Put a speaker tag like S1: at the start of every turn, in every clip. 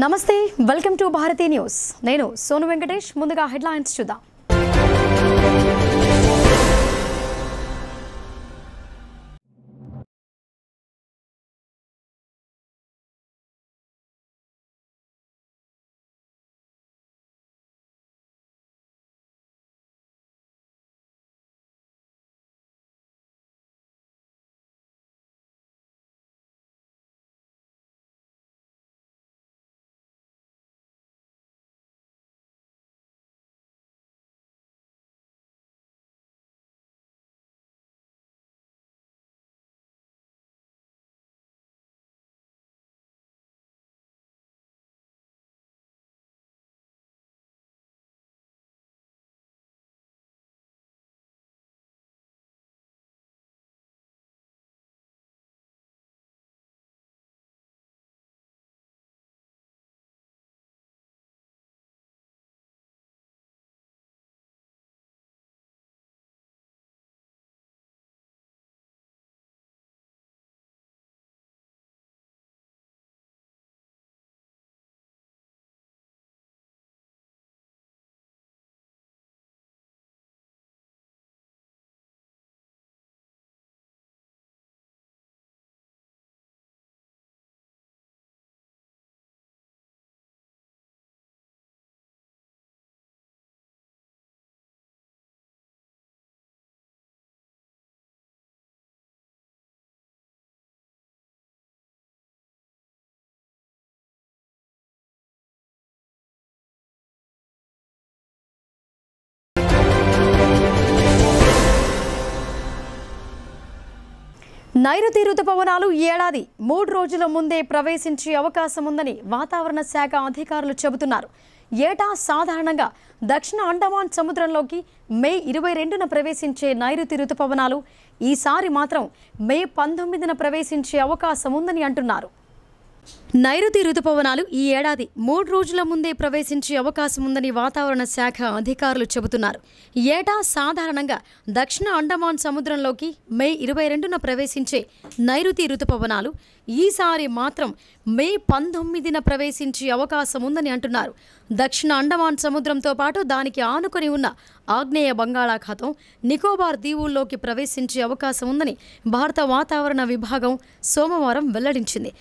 S1: నమస్తే welcome to Bharati news నేను సోను వెంకటేష్ ముందుగా హెడ్లైన్స్ చూద్దాం నైరుతి రుతుపవనాలు ఏడాది 3 రోజుల ముందే ప్రవేశించే అవకాశం ఉందని వాతావరణ శాఖ అధికారులు చెబుతున్నారు. ఏటా సాధారణంగా దక్షిణ అండమాన్ సముద్రంలోకి మే 22న ప్రవేశించే నైరుతి రుతుపవనాలు ఈసారి మాత్రం మే 19న ప్రవేశించే అవకాశం ఉందని అంటున్నారు. నైరుతి రుతుపవనాలు ఈ ఏడాది 3 రోజుల ముందే ప్రవేశించే అవకాశం ఉందని వాతావరణ శాఖ అధికారులు చెబుతున్నారు. ఏటా సాధారణంగా దక్షిణ అండమాన్ సముద్రంలోకి మే 22న ప్రవేశించే నైరుతి రుతుపవనాలు ఈసారి మాత్రం మే 19న ప్రవేశించే అవకాశం ఉందని అంటున్నారు. దక్షిణ అండమాన్ సముద్రంతో పాటు దానికి ఆనుకొని ఉన్న ఆగ్నేయ బంగాళాఖాతం, నికోబార్ దీవుల్లోకి ప్రవేశించే అవకాశం ఉందని భారత వాతావరణ విభాగం సోమవారం వెల్లడించింది.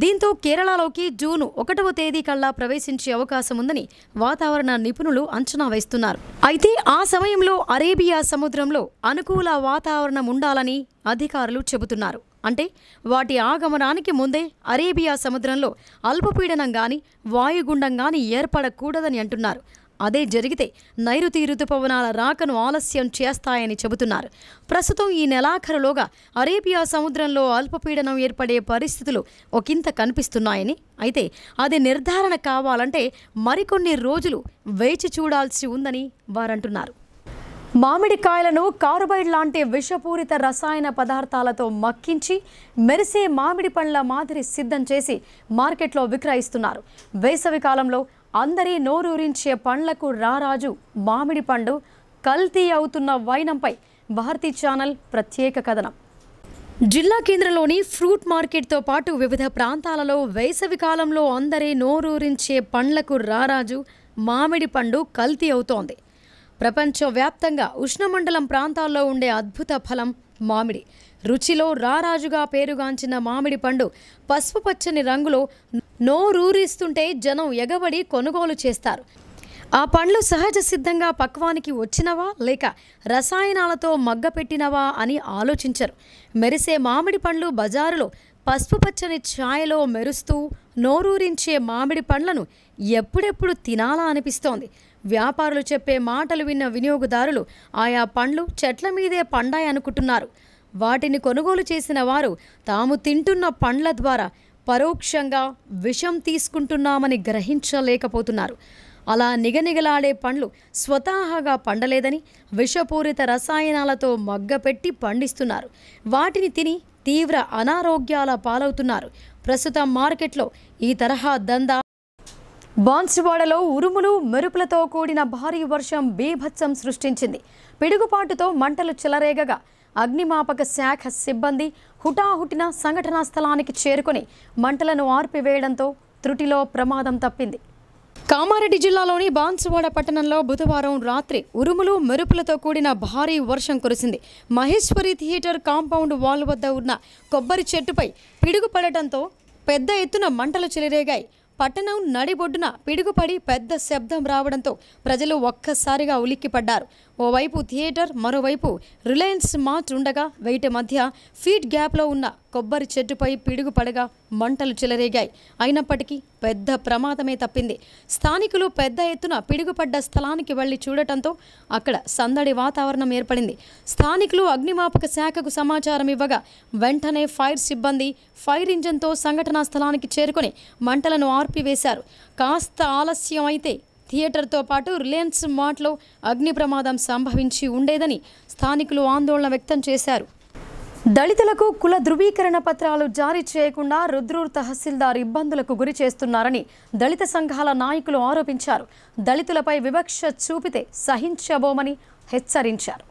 S1: దీంతో కేరళలోకి జూన్ 1వ తేదీ కల్లా ప్రవేశించే అవకాశం ఉందని వాతావరణ నిపుణులు అంచనా వేస్తున్నారు. అయితే ఆ సమయంలో అరేబియా సముద్రంలో అనుకూల వాతావరణం ఉండాలని అధికారులు చెబుతున్నారు. అంటే వాటి ఆగమనానికి ముందే అరేబియా సముద్రంలో అల్పపీడనం గాని వాయుగుండం గాని ఏర్పడకూడదని అంటున్నారు. అదే జరిగితే నైరుతి రుతుపవనాల రాకను ఆలస్యం చేస్తాయని చెబుతున్నారు. ప్రస్తుతం ఈ నెలాఖరులోగా అరేబియా సముద్రంలో అల్పపీడనం ఏర్పడే పరిస్థితులు ఒకంత కనిపిస్తున్నాయని, అయితే అది నిర్ధారణ కావాలంటే మరికొన్ని రోజులు వేచి చూడాల్సి ఉందని వారంటున్నారు. మామిడికాయలను కార్బైడ్ లాంటి విషపూరిత రసాయన పదార్థాలతో మక్కించి మెరిసే మామిడి పండ్ల మాదిరి సిద్ధం చేసి మార్కెట్లో విక్రయిస్తున్నారు. వేసవి కాలంలో అందరి నోరూరించే పండ్లకు రారాజు మామిడి పండు కల్తీ అవుతున్న వైనంపై భారతీ ఛానల్ ప్రత్యేక కథనం. జిల్లా కేంద్రంలోని ఫ్రూట్ మార్కెట్తో పాటు వివిధ ప్రాంతాలలో వేసవి కాలంలో అందరి నోరూరించే పండ్లకు రారాజు మామిడి పండు కల్తీ అవుతోంది. ప్రపంచవ్యాప్తంగా ఉష్ణమండలం ప్రాంతాల్లో ఉండే అద్భుత ఫలం మామిడి. రుచిలో రారాజుగా పేరుగాంచిన మామిడి పండు పసుపు పచ్చని రంగులో నోరూరిస్తుంటే జనం ఎగబడి కొనుగోలు చేస్తారు. ఆ పండ్లు సహజ సిద్ధంగా పక్వానికి వచ్చినవా లేక రసాయనాలతో మగ్గపెట్టినవా అని ఆలోచించరు. మెరిసే మామిడి పండ్లు బజారులో పసుపు పచ్చని ఛాయలో మెరుస్తూ నోరూరించే మామిడి పండ్లను ఎప్పుడెప్పుడు తినాలా అనిపిస్తోంది. వ్యాపారులు చెప్పే మాటలు విన్న వినియోగదారులు ఆయా పండ్లు చెట్ల మీదే పండాయనుకుంటున్నారు. వాటిని కొనుగోలు చేసిన వారు తాము తింటున్న పండ్ల ద్వారా పరోక్షంగా విషం తీసుకుంటున్నామని గ్రహించలేకపోతున్నారు. అలా నిగనిగలాడే పండ్లు స్వతహాగా పండలేదని విషపూరిత రసాయనాలతో మగ్గపెట్టి పండిస్తున్నారు. వాటిని తిని తీవ్ర అనారోగ్యాల పాలవుతున్నారు. ప్రస్తుతం మార్కెట్లో ఈ తరహా దందా. బాన్సువాడలో ఉరుములు మెరుపులతో కూడిన భారీ వర్షం బీభత్సం సృష్టించింది. పిడుగుపాటుతో మంటలు చెలరేగగా అగ్నిమాపక శాఖ సిబ్బంది హుటాహుటిన సంఘటనా స్థలానికి చేరుకుని మంటలను ఆర్పివేయడంతో త్రుటిలో ప్రమాదం తప్పింది. కామారెడ్డి జిల్లాలోని బాన్సువాడ పట్టణంలో బుధవారం రాత్రి ఉరుములు మెరుపులతో కూడిన భారీ వర్షం కురిసింది. మహేశ్వరి థియేటర్ కాంపౌండ్ వాల్ వద్ద ఉన్న కొబ్బరి చెట్టుపై పిడుగు పడటంతో పెద్ద ఎత్తున మంటలు చెలరేగాయి. పట్టణం నడిబొడ్డున పిడుగుపడి పెద్ద శబ్దం రావడంతో ప్రజలు ఒక్కసారిగా ఉలిక్కిపడ్డారు. ఓవైపు థియేటర్, మరోవైపు రిలయన్స్ మార్ట్ ఉండగా వీటి మధ్య ఫీట్ గ్యాప్లో ఉన్న కొబ్బరి చెట్టుపై పిడుగు పడగా మంటలు చెలరేగాయి. అయినప్పటికీ పెద్ద ప్రమాదమే తప్పింది. స్థానికులు పెద్ద ఎత్తున పిడుగుపడ్డ స్థలానికి వెళ్లి చూడటంతో అక్కడ సందడి వాతావరణం ఏర్పడింది. స్థానికులు అగ్నిమాపక శాఖకు సమాచారం ఇవ్వగా వెంటనే ఫైర్ సిబ్బంది ఫైర్ ఇంజన్తో సంఘటనా స్థలానికి చేరుకొని మంటలను ఆర్పివేశారు. కాస్త ఆలస్యం అయితే థియేటర్తో పాటు రిలయన్స్ మార్ట్లో అగ్ని ప్రమాదం సంభవించి ఉండేదని స్థానికులు ఆందోళన వ్యక్తం చేశారు. దళితులకు కుల ధృవీకరణ పత్రాలు జారీ చేయకుండా రుద్రూర్ తహసీల్దార్ ఇబ్బందులకు గురి చేస్తున్నారని దళిత సంఘాల నాయకులు ఆరోపించారు. దళితులపై వివక్ష చూపితే సహించబోమని హెచ్చరించారు.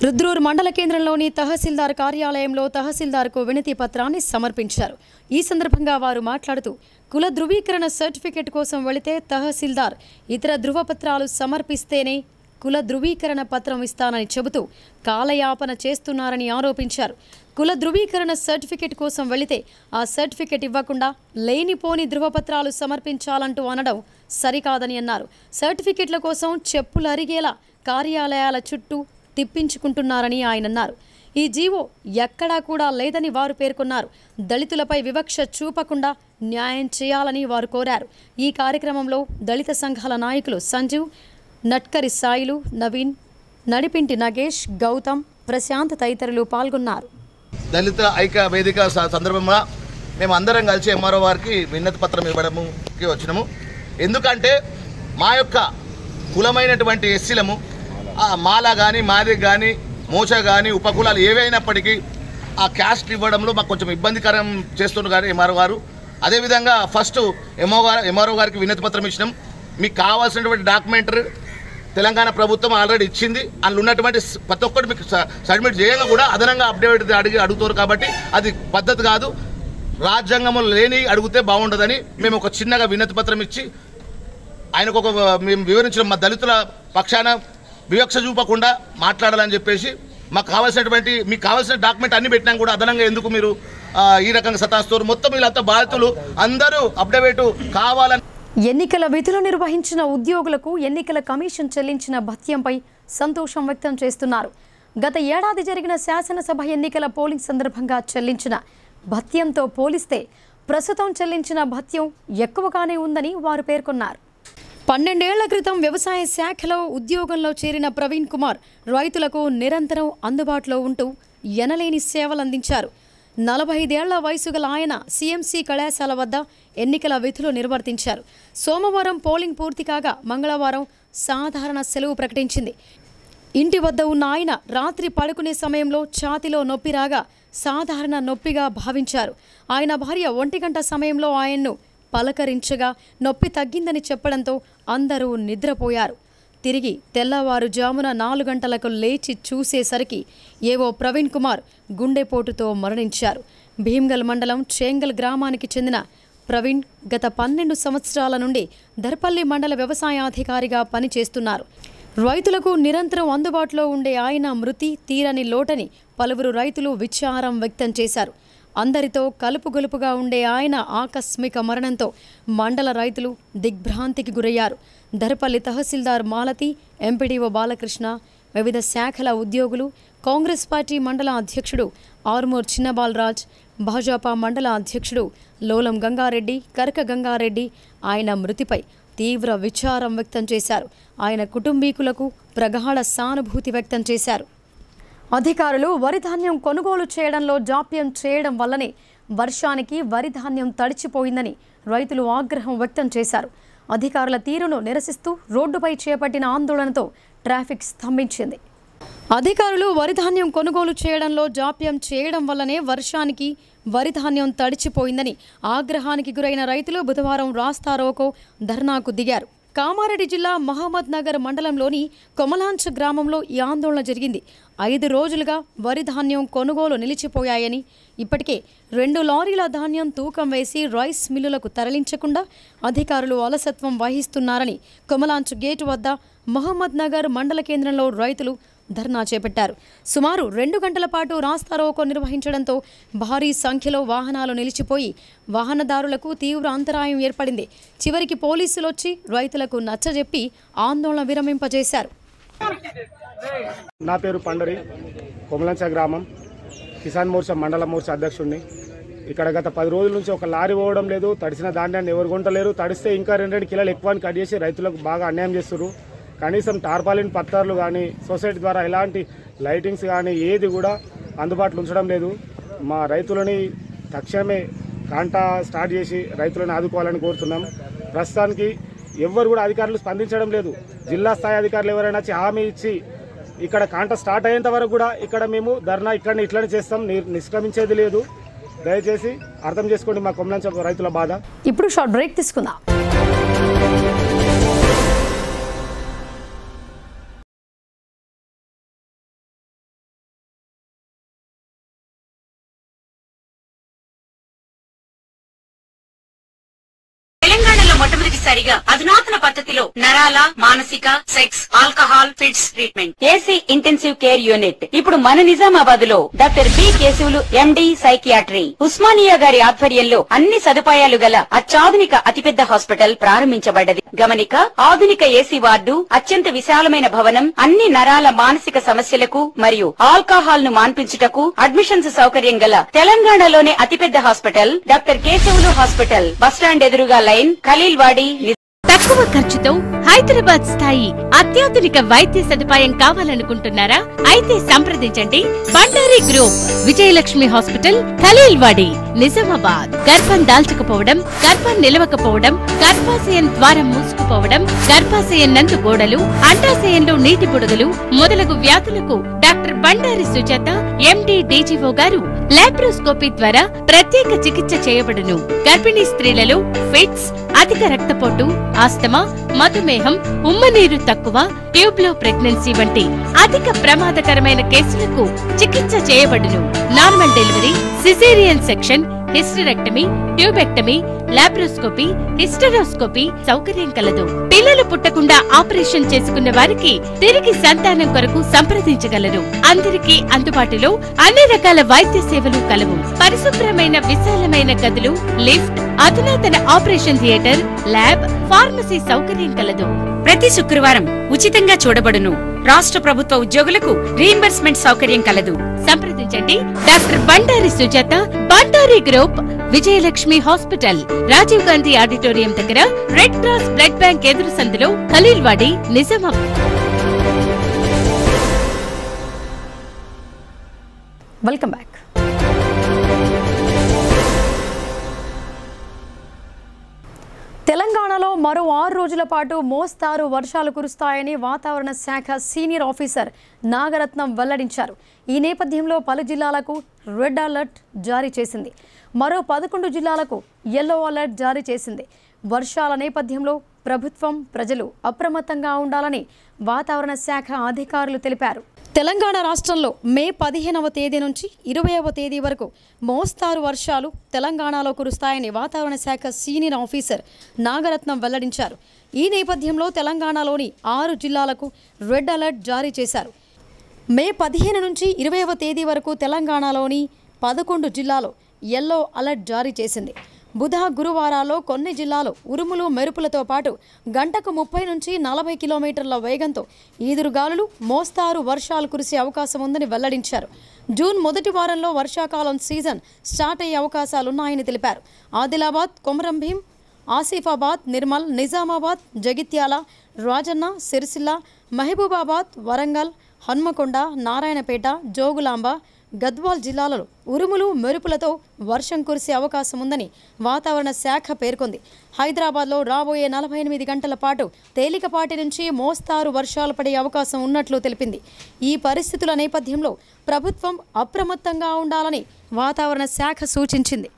S1: రుద్రూర్ మండల కేంద్రంలోని తహసీల్దార్ కార్యాలయంలో తహసీల్దార్కు వినతి పత్రాన్ని సమర్పించారు. ఈ సందర్భంగా వారు మాట్లాడుతూ కుల ధృవీకరణ సర్టిఫికెట్ కోసం వెళితే తహసీల్దార్ ఇతర ధృవపత్రాలు సమర్పిస్తేనే కుల ధృవీకరణ పత్రం ఇస్తానని చెబుతూ కాలయాపన చేస్తున్నారని ఆరోపించారు. కుల ధృవీకరణ సర్టిఫికెట్ కోసం వెళితే ఆ సర్టిఫికెట్ ఇవ్వకుండా లేనిపోని ధృవపత్రాలు సమర్పించాలంటూ అనడం సరికాదని అన్నారు. సర్టిఫికెట్ల కోసం చెప్పులు అరిగేలా కార్యాలయాల చుట్టూ తిప్పించుకుంటున్నారని ఆయన అన్నారు. ఈ జీవో ఎక్కడా కూడా లేదని వారు పేర్కొన్నారు. దళితులపై వివక్ష చూపకుండా న్యాయం చేయాలని వారు కోరారు. ఈ కార్యక్రమంలో దళిత సంఘాల నాయకులు సంజీవ్, నట్కరి సాయిలు, నవీన్, నడిపింటి నగేష్, గౌతమ్, ప్రశాంత్ తదితరులు పాల్గొన్నారు.
S2: దళిత ఐక్య వేదిక సందర్భంగా మేము అందరం కలిసి ఎంఆర్ఓ వారికి వినతి పత్రం ఇవ్వడానికి వచ్చినాము. ఎందుకంటే మా యొక్క కులమైనటువంటి ఎస్సీలము మాల కానీ, మాది కానీ, మోచ కానీ, ఉపకులాలు ఏవైనప్పటికీ ఆ క్యాస్ట్ ఇవ్వడంలో మాకు కొంచెం ఇబ్బందికరం చేస్తున్నారు కానీ ఎంఆర్ఓ గారు. అదేవిధంగా ఫస్ట్ ఎంఆర్ఓ గారికి వినతి పత్రం ఇచ్చినాం. మీకు కావాల్సినటువంటి డాక్యుమెంటరీ తెలంగాణ ప్రభుత్వం ఆల్రెడీ ఇచ్చింది. అందులో ఉన్నటువంటి ప్రతి ఒక్కటి మీకు సబ్మిట్ చేయగా కూడా అదనంగా అప్డేట్ అడుగుతారు. కాబట్టి అది పద్ధతి కాదు. రాజ్యాంగంలో లేని అడిగితే బాగుండదని మేము ఒక చిన్నగా వినతి పత్రం ఇచ్చి ఆయనకు మేము వివరించిన మా దళితుల పక్షాన వివక్ష చూపకుండా మాట్లాడాలని చెప్పేసి మీకు కావాల్సిన డాక్యుమెంట్ అన్ని పెట్టినా కూడా అదనంగా ఎందుకు మీరు ఈ రకంగా సతాస్తారు? మొత్తం వీళ్ళంతా బాధితులు అందరూ అప్డేట్ కావాలని.
S1: ఎన్నికల విధులు నిర్వహించిన ఉద్యోగులకు ఎన్నికల కమిషన్ చెల్లించిన భత్యంపై సంతోషం వ్యక్తం చేస్తున్నారు. గత ఏడాది జరిగిన శాసనసభ ఎన్నికల పోలింగ్ సందర్భంగా చెల్లించిన భత్యంతో పోలిస్తే ప్రస్తుతం చెల్లించిన భత్యం ఎక్కువగానే ఉందని వారు పేర్కొన్నారు. 12 ఏళ్ల క్రితం వ్యవసాయ శాఖలో ఉద్యోగంలో చేరిన ప్రవీణ్ కుమార్ రైతులకు నిరంతరం అందుబాటులో ఉంటూ ఎనలేని సేవలందించారు. 45 ఏళ్ల వయసు గల ఆయన సిఎంసి కళాశాల వద్ద ఎన్నికల విధులు నిర్వర్తించారు. సోమవారం పోలింగ్ పూర్తి కాగా మంగళవారం సాధారణ సెలవు ప్రకటించింది. ఇంటి వద్ద ఉన్న ఆయన రాత్రి పడుకునే సమయంలో ఛాతిలో నొప్పి రాగా సాధారణ నొప్పిగా భావించారు. ఆయన భార్య 1 గంట సమయంలో ఆయన్ను పలకరించగా నొప్పి తగ్గిందని చెప్పడంతో అందరూ నిద్రపోయారు. తిరిగి తెల్లవారుజామున 4 గంటలకు లేచి చూసేసరికి ఏవో ప్రవీణ్ కుమార్ గుండెపోటుతో మరణించారు. భీమ్గల్ మండలం చేంగల్ గ్రామానికి చెందిన ప్రవీణ్ గత 12 సంవత్సరాల నుండి దర్పల్లి మండల వ్యవసాయాధికారిగా పనిచేస్తున్నారు. రైతులకు నిరంతరం అందుబాటులో ఉండే ఆయన మృతి తీరని లోటని పలువురు రైతులు విచారం వ్యక్తం చేశారు. అందరితో కలుపుగొలుపుగా ఉండే ఆయన ఆకస్మిక మరణంతో మండల రైతులు దిగ్భ్రాంతికి గురయ్యారు. దర్పల్లి తహసీల్దార్ మాలతి, ఎంపీడీఓ బాలకృష్ణ, వివిధ శాఖల ఉద్యోగులు, కాంగ్రెస్ పార్టీ మండల అధ్యక్షుడు ఆర్మూర్ చిన్నబాలరాజ్, భాజపా మండల అధ్యక్షుడు లోలం గంగారెడ్డి, కరక గంగారెడ్డి ఆయన మృతిపై తీవ్ర విచారం వ్యక్తం చేశారు. ఆయన కుటుంబీకులకు ప్రగాఢ సానుభూతి వ్యక్తం చేశారు. అధికారులు వరి ధాన్యం కొనుగోలు చేయడంలో జాప్యం చేయడం వల్లనే వర్షానికి వరి ధాన్యం తడిచిపోయిందని రైతులు ఆగ్రహం వ్యక్తం చేశారు. అధికారుల తీరును నిరసిస్తూ రోడ్డుపై చేపట్టిన ఆందోళనతో ట్రాఫిక్ స్తంభించింది. అధికారులు వరి ధాన్యం కొనుగోలు చేయడంలో జాప్యం చేయడం వల్లనే వర్షానికి వరి ధాన్యం తడిచిపోయిందని ఆగ్రహానికి గురైన రైతులు బుధవారం రాస్తారోకో ధర్నాకు దిగారు. కామారెడ్డి జిల్లా మహమ్మద్ నగర్ మండలంలోని కొమలాంచ్ గ్రామంలో ఈ ఆందోళన జరిగింది. 5 రోజులుగా వరి ధాన్యం కొనుగోలు నిలిచిపోయాయని, ఇప్పటికే 2 లారీల ధాన్యం తూకం వేసి రైస్ మిల్లులకు తరలించకుండా అధికారులు అలసత్వం వహిస్తున్నారని కొమలాంచ్ గేటు వద్ద మహమ్మద్ నగర్ మండల కేంద్రంలో రైతులు ధర్నా చేపట్టారు. సుమారు 2 గంటల పాటు రాస్తారోకో నిర్వహించడంతో భారీ సంఖ్యలో వాహనాలు నిలిచిపోయి వాహనదారులకు తీవ్ర అంతరాయం ఏర్పడింది. చివరికి పోలీసులు వచ్చి రైతులకు నచ్చజెప్పి ఆందోళన విరమింపజేశారు.
S3: నా పేరు పండరి, కొమలంచ గ్రామం కిసాన్ మోర్చా మండల మోర్చా అధ్యక్షుడిని. ఇక్కడ గత 10 రోజుల నుంచి ఒక లారీ పోవడం లేదు. తడిసిన ధాన్యాన్ని ఎవరు కొంటలేరు. తడిస్తే ఇంకా 2 కిలోలు ఎక్కువ కట్ చేసి రైతులకు బాగా అన్యాయం చేస్తున్నారు. కనీసం టార్పాలిన్ పత్రాలు కానీ సొసైటీ ద్వారా ఎలాంటి లైటింగ్స్ కానీ ఏది కూడా అందుబాటులో ఉంచడం లేదు. మా రైతులని తక్షణమే కాంటా స్టార్ట్ చేసి రైతులను ఆదుకోవాలని కోరుతున్నాం. ప్రస్తుతానికి ఎవ్వరు కూడా అధికారులు స్పందించడం లేదు. జిల్లా స్థాయి అధికారులు ఎవరైనా వచ్చి హామీ ఇచ్చి ఇక్కడ కాంటా స్టార్ట్ అయ్యేంత వరకు కూడా ఇక్కడ మేము ధర్నా ఇట్లనే చేస్తాం, నిష్క్రమించేది లేదు. దయచేసి అర్థం చేసుకోండి మా కొమలంచ రైతుల బాధ.
S1: ఇప్పుడు షార్ట్ బ్రేక్ తీసుకుందాం.
S4: మొట్టమొదటిసారిగా అధునాతన పద్ధతిలో నరాల, మానసిక, sex, alcohol, fits treatment, AC intensive care unit ఇప్పుడు మన నిజామాబాద్ లో doctor B Keshavulu MD psychiatry Osmania గారి ఆధ్వర్యంలో అన్ని సదుపాయాలు గల అత్యాధునిక అతిపెద్ద హాస్పిటల్ ప్రారంభించబడ్డది. గమనిక, ఆధునిక ఏసీ వార్డు, అత్యంత విశాలమైన భవనం, అన్ని నరాల మానసిక సమస్యలకు మరియు ఆల్కహాల్ ను మాన్పించుటకు అడ్మిషన్స్ సౌకర్యం గల తెలంగాణలోనే అతిపెద్ద hospital doctor Keshavulu hospital. Bus stand ఎదురుగా లైన్, ఖలీల్వాడి.
S5: తక్కువ ఖర్చుతో హైదరాబాద్ స్థాయి అత్యాధునిక వైద్య సదుపాయం కావాలనుకుంటున్నారా? అయితే సంప్రదించండి బండారి గ్రూప్, విజయలక్ష్మి హాస్పిటల్, ఖలీల్వాడి, నిజామాబాద్. గర్భం దాల్చకపోవడం, గర్భం నిలవకపోవడం, గర్భాశయం ద్వారం మూసుకుపోవడం, గర్భాశయం నందు గోడలు, అండాశయంలో నీటి బుడగలు మొదలగు వ్యాధులకు డాక్టర్ బండారి సుజాత ఎండి డీజీఓ గారు లాప్రోస్కోపీ ద్వారా ప్రత్యేక చికిత్స చేయబడును. గర్భిణీ స్త్రీలలో ఫిట్స్, అధిక రక్తపోటు, ఆస్తమా, మధుమేహం, ఉమ్మనీరు తక్కువ, ట్యూబ్లో ప్రెగ్నెన్సీ వంటి అధిక ప్రమాదకరమైన కేసులకు చికిత్స చేయబడును. Normal delivery, caesarean section, hysterectomy, tubectomy, laparoscopy, hysteroscopy సౌకర్యం కలదు. పిల్లలు పుట్టకుండా ఆపరేషన్ చేసుకున్న వారికి తిరిగి సంతానం కొరకు సంప్రదించగలరు. అందరికీ అందుబాటులో అన్ని రకాల వైద్య సేవలు కలవు. పరిశుభ్రమైన విశాలమైన గదులు, లిఫ్ట్, అధునాతన ఆపరేషన్ థియేటర్, ల్యాబ్, ఫార్మసీ సౌకర్యం కలదు.
S4: ప్రతి శుక్రవారం ఉచితంగా చూడబడును. రాష్ట్ర ప్రభుత్వ ఉద్యోగులకు రీయింబర్స్మెంట్ సౌకర్యం కలదు.
S5: సంప్రదించండి doctor Bandari Sujatha, Bandari group, Vijayalakshmi hospital, Rajiv Gandhi auditorium దగ్గర, రెడ్ క్రాస్ బ్లడ్ బ్యాంక్ ఎదురు సందులో, ఖలీల్వాడి, నిజామాబాద్.
S1: Welcome back. తెలంగాణలో మరో 6 రోజుల పాటు మోస్తారు వర్షాలు కురుస్తాయని వాతావరణ శాఖ సీనియర్ ఆఫీసర్ నాగరత్నం వెల్లడించారు. ఈ నేపథ్యంలో పలు జిల్లాలకు రెడ్ అలర్ట్ జారీ చేసింది. మరో 11 జిల్లాలకు యెల్లో అలర్ట్ జారీ చేసింది. వర్షాల నేపథ్యంలో ప్రభుత్వం, ప్రజలు అప్రమత్తంగా ఉండాలని వాతావరణ శాఖ అధికారులు తెలిపారు. తెలంగాణ రాష్ట్రంలో మే 15వ తేదీ నుంచి 20వ తేదీ వరకు మోస్తారు వర్షాలు తెలంగాణలో కురుస్తాయని వాతావరణ శాఖ సీనియర్ ఆఫీసర్ నాగరత్నం వెల్లడించారు. ఈ నేపథ్యంలో తెలంగాణలోని 6 జిల్లాలకు రెడ్ అలర్ట్ జారీ చేశారు. మే 15 నుంచి 20వ తేదీ వరకు తెలంగాణలోని 11 జిల్లాలో యెల్లో అలర్ట్ జారీ చేసింది. బుధ, గురువారాల్లో కొన్ని జిల్లాలో ఉరుములు, మెరుపులతో పాటు గంటకు 30 నుంచి 40 కిలోమీటర్ల వేగంతో ఈదురుగాలులు, మోస్తారు వర్షాలు కురిసే అవకాశం ఉందని వెల్లడించారు. జూన్ మొదటి వారంలో వర్షాకాలం సీజన్ స్టార్ట్ అయ్యే అవకాశాలున్నాయని తెలిపారు. ఆదిలాబాద్, కొమరంభీం, ఆసిఫాబాద్, నిర్మల్, నిజామాబాద్, జగిత్యాల, రాజన్న, సిరిసిల్ల, మహబూబాబాద్, వరంగల్, హన్మకొండ, నారాయణపేట, జోగులాంబ, గద్వాల్ జిల్లాలలో ఉరుములు, మెరుపులతో వర్షం కురిసే అవకాశం ఉందని వాతావరణ శాఖ పేర్కొంది. హైదరాబాద్లో రాబోయే 48 గంటల పాటు తేలికపాటి నుంచి మోస్తారు వర్షాలు పడే అవకాశం ఉన్నట్లు తెలిపింది. ఈ పరిస్థితుల నేపథ్యంలో ప్రభుత్వం అప్రమత్తంగా ఉండాలని వాతావరణ శాఖ సూచించింది.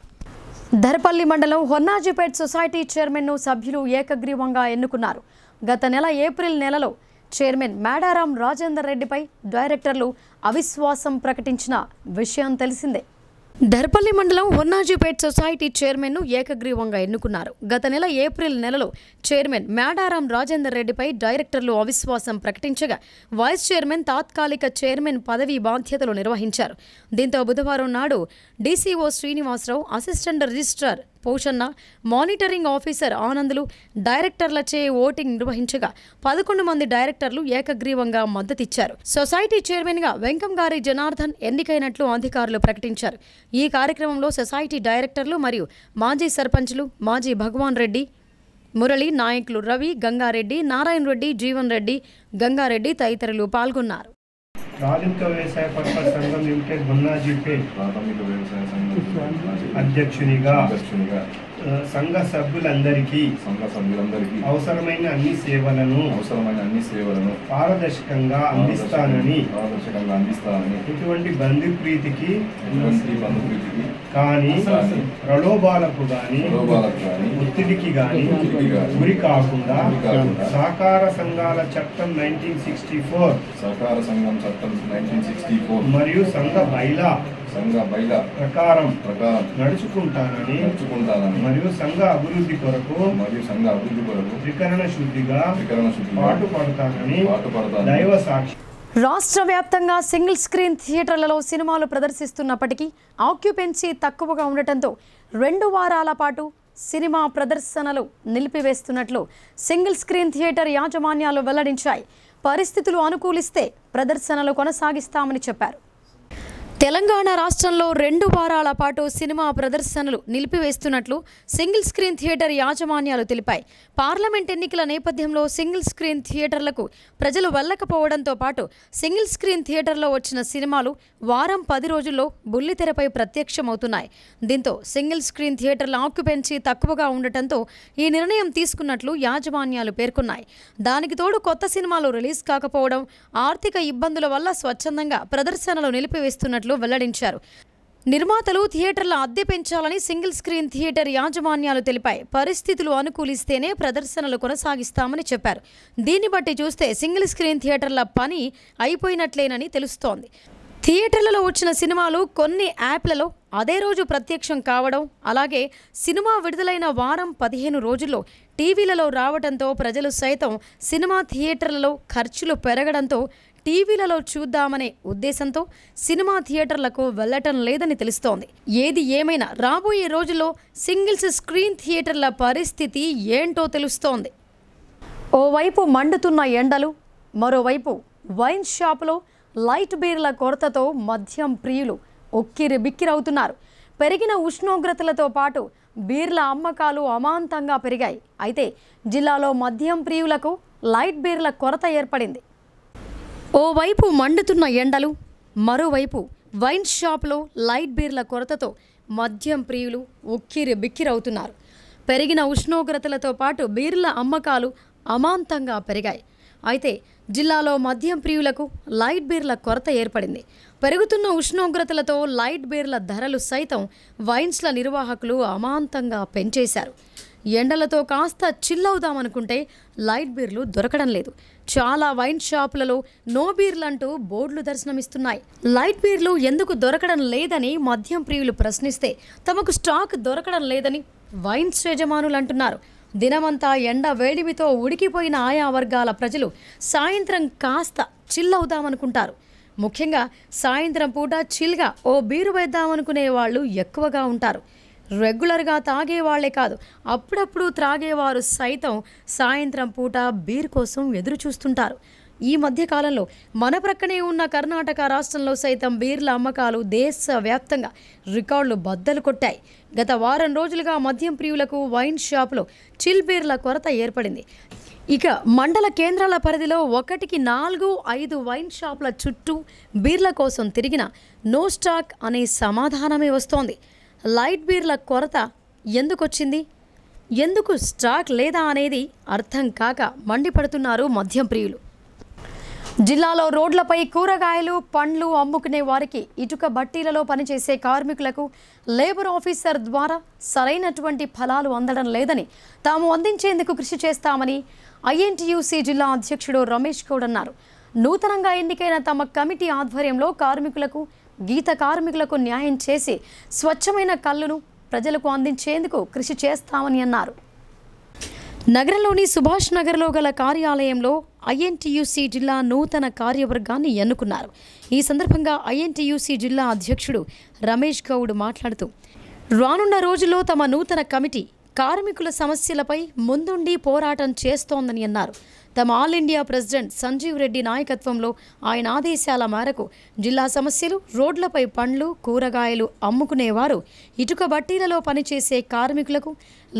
S1: దర్పల్లి మండలం హొన్నాజీపేట్ సొసైటీ చైర్మన్ను సభ్యులు ఏకగ్రీవంగా ఎన్నుకున్నారు. గత నెల ఏప్రిల్ నెలలో చైర్మన్ మేడారం రాజేందర్ రెడ్డిపై డైరెక్టర్లు అవిశ్వాసం ప్రకటించిన విషయం తెలిసిందే. దర్పల్లి మండలం హొన్నాజీపేట్ సొసైటీ చైర్మన్ను ఏకగ్రీవంగా ఎన్నుకున్నారు. గత నెల ఏప్రిల్ నెలలో చైర్మన్ మేడారం రాజేందర్ రెడ్డిపై డైరెక్టర్లు అవిశ్వాసం ప్రకటించగా వైస్ చైర్మన్ తాత్కాలిక చైర్మన్ పదవీ బాధ్యతలు నిర్వహించారు. దీంతో బుధవారం నాడు DCO Srinivasarao, assistant registrar Poshanna, monitoring officer Anandulu డైరెక్టర్లచే ఓటింగ్ నిర్వహించగా 11 మంది డైరెక్టర్లు ఏకగ్రీవంగా మద్దతిచ్చారు. సొసైటీ చైర్మన్గా వెంకంగారి జనార్దన్ ఎన్నికైనట్లు అధికారులు ప్రకటించారు. ఈ కార్యక్రమంలో సొసైటీ డైరెక్టర్లు మరియు మాజీ సర్పంచ్లు మాజీ భగవాన్ రెడ్డి, మురళి, నాయకులు రవి, గంగారెడ్డి, నారాయణ రెడ్డి, జీవన్ రెడ్డి, గంగారెడ్డి తదితరులు పాల్గొన్నారు.
S6: ప్రాథమిక వ్యవసాయ పరపతి సంఘం లిమిటెడ్ హొన్నాజీపేట్ అధ్యక్షునిగా సంఘ సభ్యులందరికీ అవసరమైన అన్ని సేవలను పారదర్శకంగా అందిస్తానని ఎటువంటి బంధుప్రీతికి కానీ ప్రలోభాలకు గాని ఒత్తిడికి గాని గురి కాకుండా సహకార సంఘాల చట్టం 1964 మరియు సంఘ బైలా ప్రకారం నడుచుకుంటానని మరియు సంఘ అభివృద్ధి కొరకు త్రికరణ శుద్ధిగా పాటుపడతానని దైవ సాక్షి.
S1: రాష్ట్ర వ్యాప్తంగా సింగిల్ స్క్రీన్ థియేటర్లలో సినిమాలు ప్రదర్శిస్తున్నప్పటికీ ఆక్యుపెన్సీ తక్కువగా ఉండటంతో 2 వారాల పాటు సినిమా ప్రదర్శనలు నిలిపివేస్తున్నట్లు సింగిల్ స్క్రీన్ థియేటర్ యాజమాన్యాలు వెల్లడించాయి. పరిస్థితులు అనుకూలిస్తే ప్రదర్శనలు కొనసాగిస్తామని చెప్పారు. తెలంగాణ రాష్ట్రంలో 2 వారాల పాటు సినిమా ప్రదర్శనలు నిలిపివేస్తున్నట్లు సింగిల్ స్క్రీన్ థియేటర్ యాజమాన్యాలు తెలిపాయి. పార్లమెంట్ ఎన్నికల నేపథ్యంలో సింగిల్ స్క్రీన్ థియేటర్లకు ప్రజలు వెళ్లకపోవడంతో పాటు సింగిల్ స్క్రీన్ థియేటర్లో వచ్చిన సినిమాలు వారం 10 రోజుల్లో బుల్లితెరపై ప్రత్యక్షమవుతున్నాయి. దీంతో సింగిల్ స్క్రీన్ థియేటర్ల ఆక్యుపెన్సీ తక్కువగా ఉండటంతో ఈ నిర్ణయం తీసుకున్నట్లు యాజమాన్యాలు పేర్కొన్నాయి. దానికి తోడు కొత్త సినిమాలు రిలీజ్ కాకపోవడం, ఆర్థిక ఇబ్బందుల వల్ల స్వచ్ఛందంగా ప్రదర్శనలు నిలిపివేస్తున్నట్లు వెల్లడించారు. నిర్మాతలు థియేటర్ల అద్దె పెంచాలని సింగిల్ స్క్రీన్ థియేటర్ యాజమాన్యాలు తెలిపాయి. పరిస్థితులు అనుకూలిస్తేనే ప్రదర్శనలు కొనసాగిస్తామని చెప్పారు. దీన్ని బట్టి చూస్తే సింగిల్ స్క్రీన్ థియేటర్ల పని అయిపోయినట్లేనని తెలుస్తోంది. థియేటర్లలో వచ్చిన సినిమాలు కొన్ని యాప్లలో అదే రోజు ప్రత్యక్షం కావడం, అలాగే సినిమా విడుదలైన వారం 15 రోజుల్లో టీవీలలో రావడంతో ప్రజలు సైతం సినిమా థియేటర్లలో ఖర్చులు పెరగడంతో టీవీలలో చూద్దామనే ఉద్దేశంతో సినిమా థియేటర్లకు వెళ్లటం లేదని తెలుస్తోంది. ఏది ఏమైనా రాబోయే రోజుల్లో సింగిల్స్ స్క్రీన్ థియేటర్ల పరిస్థితి ఏంటో తెలుస్తోంది. ఓవైపు మండుతున్న ఎండలు, మరోవైపు వైన్ షాపులో లైట్ బీర్ల కొరతతో మద్యం ప్రియులు ఉక్కిరి బిక్కిరవుతున్నారు. పెరిగిన ఉష్ణోగ్రతలతో పాటు బీర్ల అమ్మకాలు అమాంతంగా పెరిగాయి. అయితే జిల్లాలో మద్యం ప్రియులకు లైట్ బీర్ల కొరత ఏర్పడింది. ఓవైపు మండుతున్న ఎండలు, మరోవైపు వైన్ షాప్లో లైట్ బీర్ల కొరతతో మద్యం ప్రియులు ఉక్కిరి బిక్కిరవుతున్నారు. పెరిగిన ఉష్ణోగ్రతలతో పాటు బీర్ల అమ్మకాలు అమాంతంగా పెరిగాయి. అయితే జిల్లాలో మద్యం ప్రియులకు లైట్ బీర్ల కొరత ఏర్పడింది. పెరుగుతున్న ఉష్ణోగ్రతలతో లైట్ బీర్ల ధరలు సైతం వైన్స్ల నిర్వాహకులు అమాంతంగా పెంచేశారు. ఎండలతో కాస్త చిల్లవుదామనుకుంటే లైట్ బీర్లు దొరకడం లేదు. చాలా వైన్ షాపులలో నో బీర్లంటూ బోర్డులు దర్శనమిస్తున్నాయి. లైట్ బీర్లు ఎందుకు దొరకడం లేదని మద్యం ప్రియులు ప్రశ్నిస్తే తమకు స్టాక్ దొరకడం లేదని వైన్స్ యజమానులు అంటున్నారు. దినమంతా ఎండ వేడిమితో ఉడికిపోయిన ఆయా వర్గాల ప్రజలు సాయంత్రం కాస్త చిల్లవుదామనుకుంటారు. ముఖ్యంగా సాయంత్రం పూట చిల్గా ఓ బీరు వేద్దామనుకునే వాళ్ళు ఎక్కువగా ఉంటారు. రెగ్యులర్గా తాగేవాళ్లే కాదు, అప్పుడప్పుడు త్రాగేవారు సైతం సాయంత్రం పూట బీర్ కోసం ఎదురు చూస్తుంటారు. ఈ మధ్యకాలంలో మన ప్రక్కనే ఉన్న కర్ణాటక రాష్ట్రంలో సైతం బీర్ల అమ్మకాలు దేశవ్యాప్తంగా రికార్డులు బద్దలు కొట్టాయి. గత వారం రోజులుగా మద్యం ప్రియులకు వైన్ షాపులో చిల్ బీర్ల కొరత ఏర్పడింది. ఇక మండల కేంద్రాల పరిధిలో 1కి 4-5 వైన్ షాపుల చుట్టూ బీర్ల కోసం తిరిగిన నో స్టాక్ అనే సమాధానమే వస్తోంది. లైట్ బీర్ల కొరత ఎందుకొచ్చింది, ఎందుకు స్టాక్ లేదా అనేది అర్థం కాక మండిపడుతున్నారు మద్యం ప్రియులు. జిల్లాలో రోడ్లపై కూరగాయలు పండ్లు అమ్ముకునే వారికి ఇటుక బట్టీలలో పనిచేసే కార్మికులకు లేబర్ ఆఫీసర్ ద్వారా సరైనటువంటి ఫలాలు అందడం లేదని తాము అందించేందుకు కృషి చేస్తామని ఐఎన్టీయూసీ జిల్లా అధ్యక్షుడు రమేష్ గౌడ్ అన్నారు. నూతనంగా ఎన్నికైన తమ కమిటీ ఆధ్వర్యంలో కార్మికులకు గీత కార్మికులకు న్యాయం చేసి స్వచ్ఛమైన కల్లును ప్రజలకు అందించేందుకు కృషి చేస్తామని అన్నారు. నగరంలోని సుభాష్ నగర్లో గల కార్యాలయంలో ఐఎన్టీయూసీ జిల్లా నూతన కార్యవర్గాన్ని ఎన్నుకున్నారు. ఈ సందర్భంగా ఐఎన్టీయూసీ జిల్లా అధ్యక్షుడు రమేష్ గౌడ్ మాట్లాడుతూ రానున్న రోజుల్లో తమ నూతన కమిటీ కార్మికుల సమస్యలపై ముందుండి పోరాటం చేస్తోందని అన్నారు. తమ all India president Sanjeev Reddy నాయకత్వంలో ఆయన ఆదేశాల మేరకు జిల్లా సమస్యలు, రోడ్లపై పండ్లు కూరగాయలు అమ్ముకునేవారు, ఇటుక బట్టీలలో పనిచేసే కార్మికులకు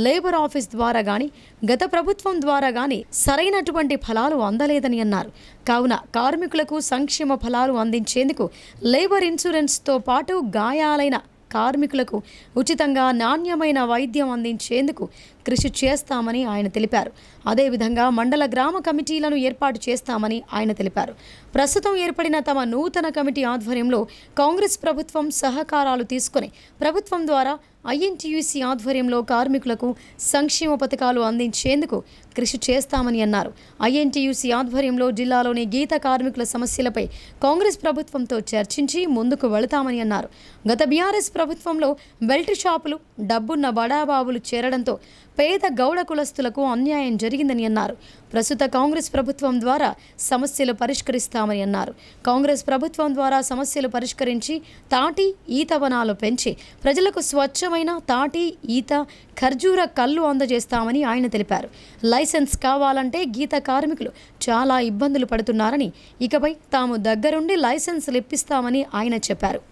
S1: లేబర్ ఆఫీస్ ద్వారా గాని గత ప్రభుత్వం ద్వారా గాని సరైనటువంటి ఫలాలు అందలేదని అన్నారు. కావున కార్మికులకు సంక్షేమ ఫలాలు అందించేందుకు లేబర్ ఇన్సూరెన్స్తో పాటు గాయాలైన కార్మికులకు ఉచితంగా నాణ్యమైన వైద్యం అందించేందుకు కృషి చేస్తామని ఆయన తెలిపారు. అదేవిధంగా మండల గ్రామ కమిటీలను ఏర్పాటు చేస్తామని ఆయన తెలిపారు. ప్రస్తుతం ఏర్పడిన తమ నూతన కమిటీ ఆధ్వర్యంలో కాంగ్రెస్ ప్రభుత్వం సహకారాలు తీసుకుని ప్రభుత్వం ద్వారా ఐఎన్టీయూసీ ఆధ్వర్యంలో కార్మికులకు సంక్షేమ పథకాలు అందించేందుకు కృషి చేస్తామని అన్నారు. ఐఎన్టీయూసీ ఆధ్వర్యంలో జిల్లాలోని గీత కార్మికుల సమస్యలపై కాంగ్రెస్ ప్రభుత్వంతో చర్చించి ముందుకు వెళతామని అన్నారు. గత బీఆర్ఎస్ ప్రభుత్వంలో బెల్ట్ షాపులు, డబ్బున్న బడాబాబులు చేరడంతో పేద గౌడ కులస్తులకు అన్యాయం జరిగిందని అన్నారు. ప్రస్తుత కాంగ్రెస్ ప్రభుత్వం ద్వారా సమస్యలు పరిష్కరిస్తామని అన్నారు. కాంగ్రెస్ ప్రభుత్వం ద్వారా సమస్యలు పరిష్కరించి తాటి, ఈత వనాలు పెంచి ప్రజలకు స్వచ్ఛమైన తాటి, ఈత, ఖర్జూర కళ్ళు అందజేస్తామని ఆయన తెలిపారు. లైసెన్స్ కావాలంటే గీత కార్మికులు చాలా ఇబ్బందులు పడుతున్నారని, ఇకపై తాము దగ్గరుండి లైసెన్సులు ఇప్పిస్తామని ఆయన చెప్పారు.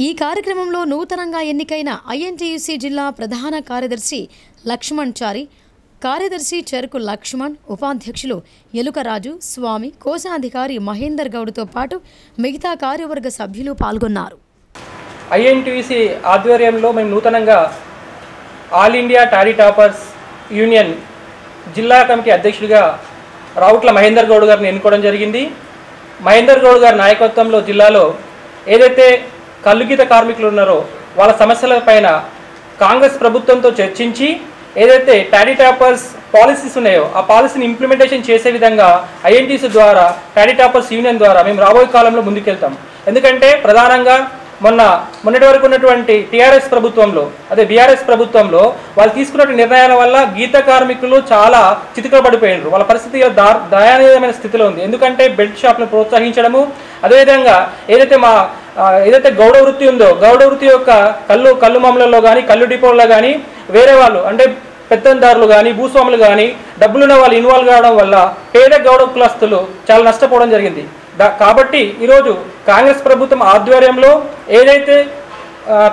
S1: ఈ కార్యక్రమంలో నూతనంగా ఎన్నికైన ఐఎన్టీయూసీ జిల్లా ప్రధాన కార్యదర్శి లక్ష్మణ్ చారి, కార్యదర్శి చెరుకు లక్ష్మణ్, ఉపాధ్యక్షులు ఎలుకరాజు, స్వామి, కోశాధికారి మహేందర్ గౌడ్తో పాటు మిగతా కార్యవర్గ సభ్యులు పాల్గొన్నారు.
S7: ఐఎన్టీయూసీ ఆధ్వర్యంలో మేము నూతనంగా ఆల్ ఇండియా టారీ టాపర్స్ యూనియన్ జిల్లా కమిటీ అధ్యక్షుడిగా రావుట్ల మహేందర్ గౌడ్ గారిని ఎన్నుకోవడం జరిగింది. మహేందర్ గౌడ్ గారి నాయకత్వంలో జిల్లాలో ఏదైతే కల్లుగీత కార్మికులు ఉన్నారో వాళ్ళ సమస్యల పైన కాంగ్రెస్ ప్రభుత్వంతో చర్చించి ఏదైతే టారీ టాపర్స్ పాలసీస్ ఉన్నాయో ఆ పాలసీని ఇంప్లిమెంటేషన్ చేసే విధంగా ఐఎన్టీసీ ద్వారా టారీ టాపర్స్ యూనియన్ ద్వారా మేము రాబోయే కాలంలో ముందుకెళ్తాం. ఎందుకంటే ప్రధానంగా మొన్నటి వరకు ఉన్నటువంటి టీఆర్ఎస్ ప్రభుత్వంలో, అదే బీఆర్ఎస్ ప్రభుత్వంలో వాళ్ళు తీసుకున్న నిర్ణయాల వల్ల గీత కార్మికులు చాలా చితికబడిపోయినారు. వాళ్ళ పరిస్థితి దయనీయమైన స్థితిలో ఉంది. ఎందుకంటే బెల్ట్ షాప్ను ప్రోత్సహించడము, అదేవిధంగా ఏదైతే గౌడ వృత్తి ఉందో గౌడ వృత్తి యొక్క కళ్ళు మామూలలో కానీ కళ్ళు డిపోల్లో కానీ వేరే వాళ్ళు అంటే పెత్తందారులు కానీ భూస్వాములు కానీ డబ్బులున్న వాళ్ళు ఇన్వాల్వ్ కావడం వల్ల పేద గౌడ కులస్తులు చాలా నష్టపోవడం జరిగింది. కాబట్టి ఈరోజు కాంగ్రెస్ ప్రభుత్వం ఆధ్వర్యంలో ఏదైతే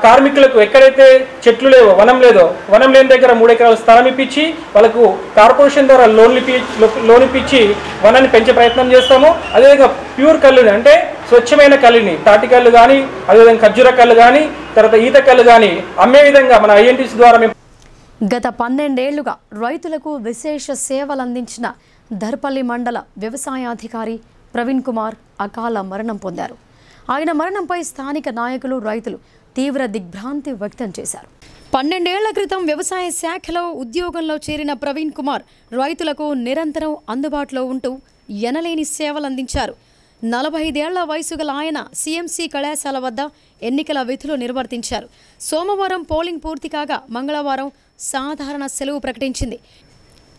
S7: కార్మికులకు ఎక్కడైతే చెట్లు లేవో, వనం లేదో, వనం లేని దగ్గర 3 ఎకరాల స్థలం ఇప్పించి వాళ్ళకు కార్పొరేషన్ ద్వారా లోన్ ఇప్పించి వనాన్ని పెంచే ప్రయత్నం చేస్తాము. అదేవిధంగా ప్యూర్ కళ్ళుని అంటే స్వచ్ఛమైన కళ్ళుని, తాటి కళ్ళు కానీ అదేవిధంగా ఖర్జూర కళ్ళు కానీ తర్వాత ఈత కళ్ళు కానీ అమ్మే విధంగా మన ఐఎన్టీసీ ద్వారా మేము
S1: గత 12 ఏళ్లుగా రైతులకు విశేష సేవలు అందించిన దర్పల్లి మండల వ్యవసాయాధికారి ప్రవీణ్ కుమార్ అకాల మరణం పొందారు. ఆయన మరణంపై స్థానిక నాయకులు, రైతులు తీవ్ర దిగ్భ్రాంతి వ్యక్తం చేశారు. 12 ఏళ్ల క్రితం వ్యవసాయ శాఖలో ఉద్యోగంలో చేరిన ప్రవీణ్ కుమార్ రైతులకు నిరంతరం అందుబాటులో ఉంటూ ఎనలేని సేవలు అందించారు. 45 ఏళ్ల వయసు గల ఆయన సిఎంసి కళాశాల వద్ద ఎన్నికల విధులు నిర్వర్తించారు. సోమవారం పోలింగ్ పూర్తి కాగా మంగళవారం సాధారణ సెలవు ప్రకటించింది.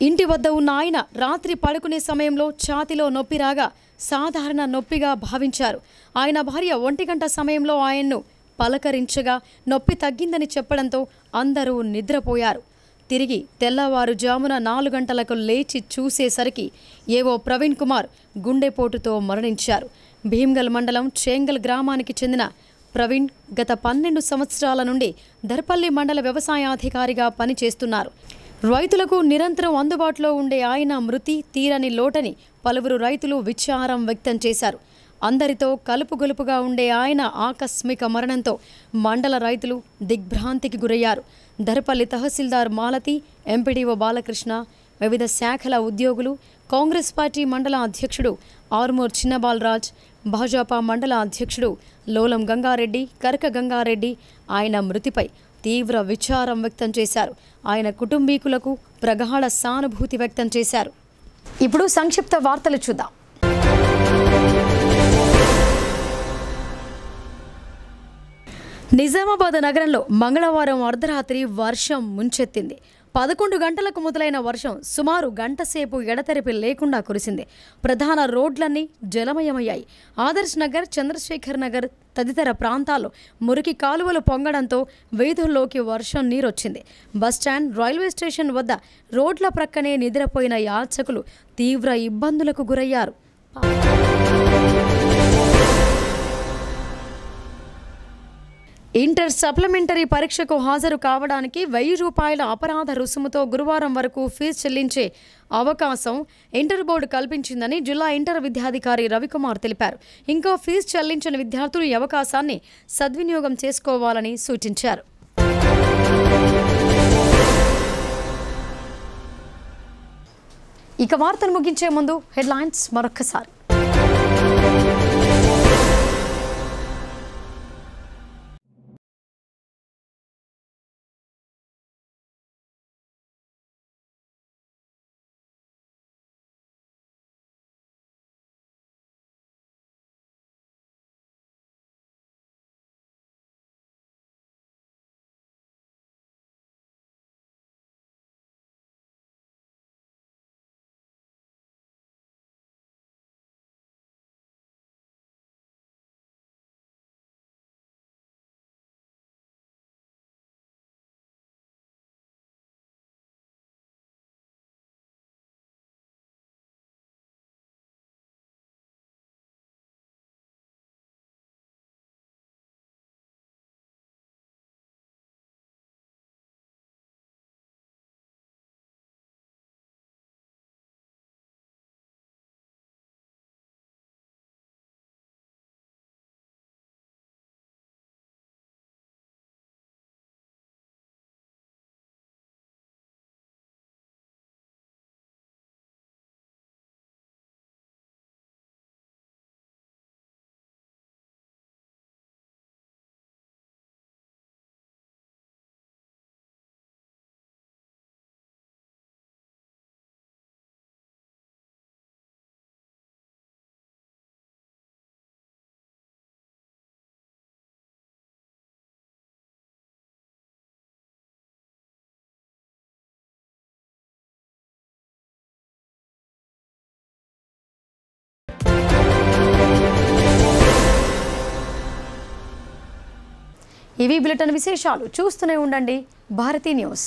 S1: ఇంటి వద్ద ఉన్న ఆయన రాత్రి పడుకునే సమయంలో ఛాతిలో నొప్పి రాగా సాధారణ నొప్పిగా భావించారు. ఆయన భార్య 1 గంట సమయంలో ఆయన్ను పలకరించగా నొప్పి తగ్గిందని చెప్పడంతో అందరూ నిద్రపోయారు. తిరిగి తెల్లవారుజామున 4 గంటలకు లేచి చూసేసరికి ఏవో ప్రవీణ్ కుమార్ గుండెపోటుతో మరణించారు. భీమ్గల్ మండలం చేంగల్ గ్రామానికి చెందిన ప్రవీణ్ గత 12 సంవత్సరాల నుండి దర్పల్లి మండల వ్యవసాయాధికారిగా పనిచేస్తున్నారు. రైతులకు నిరంతరం అందుబాటులో ఉండే ఆయన మృతి తీరని లోటని పలువురు రైతులు విచారం వ్యక్తం చేశారు. అందరితో కలుపుగొలుపుగా ఉండే ఆయన ఆకస్మిక మరణంతో మండల రైతులు దిగ్భ్రాంతికి గురయ్యారు. దర్పల్లి తహసీల్దార్ మాలతి, ఎంపీడీఓ బాలకృష్ణ, వివిధ శాఖల ఉద్యోగులు, కాంగ్రెస్ పార్టీ మండల అధ్యక్షుడు ఆర్మూర్ చిన్నబాలరాజ్, భాజపా మండల అధ్యక్షుడు లోలం గంగారెడ్డి, కరక గంగారెడ్డి ఆయన మృతిపై తీవ్ర విచారం వ్యక్తం చేశారు. ఆయన కుటుంబీకులకు ప్రగాఢ సానుభూతి వ్యక్తం చేశారు. ఇప్పుడు సంక్షిప్త వార్తలు చూద్దాం. నిజామాబాద్ నగరంలో మంగళవారం అర్ధరాత్రి వర్షం ముంచెత్తింది. 11 గంటలకు మొదలైన వర్షం సుమారు గంట సేపు ఎడతెరిపి లేకుండా కురిసింది. ప్రధాన రోడ్లన్నీ జలమయమయ్యాయి. ఆదర్శ్ నగర్, చంద్రశేఖర్ నగర్ తదితర ప్రాంతాల్లో మురికి కాలువలు పొంగడంతో వీధుల్లోకి వర్షం నీరొచ్చింది. బస్టాండ్, రైల్వే స్టేషన్ వద్ద రోడ్ల ప్రక్కనే నిద్రపోయిన యాచకులు తీవ్ర ఇబ్బందులకు గురయ్యారు. ఇంటర్ సప్లిమెంటరీ పరీక్షకు హాజరు కావడానికి 1000 రూపాయల అపరాధ రుసుముతో గురువారం వరకు ఫీజు చెల్లించే అవకాశం ఇంటర్ బోర్డు కల్పించిందని జిల్లా ఇంటర్ విద్యాధికారి రవికుమార్ తెలిపారు. ఇంకా ఫీజు చెల్లించని విద్యార్థులు ఈ అవకాశాన్ని సద్వినియోగం చేసుకోవాలని సూచించారు. ఇక వార్తలు ముగించే ముందు హెడ్లైన్స్ మరొక్కసారి. ఇవి బులెటిన్ విశేషాలు. చూస్తూనే ఉండండి భారతీ న్యూస్.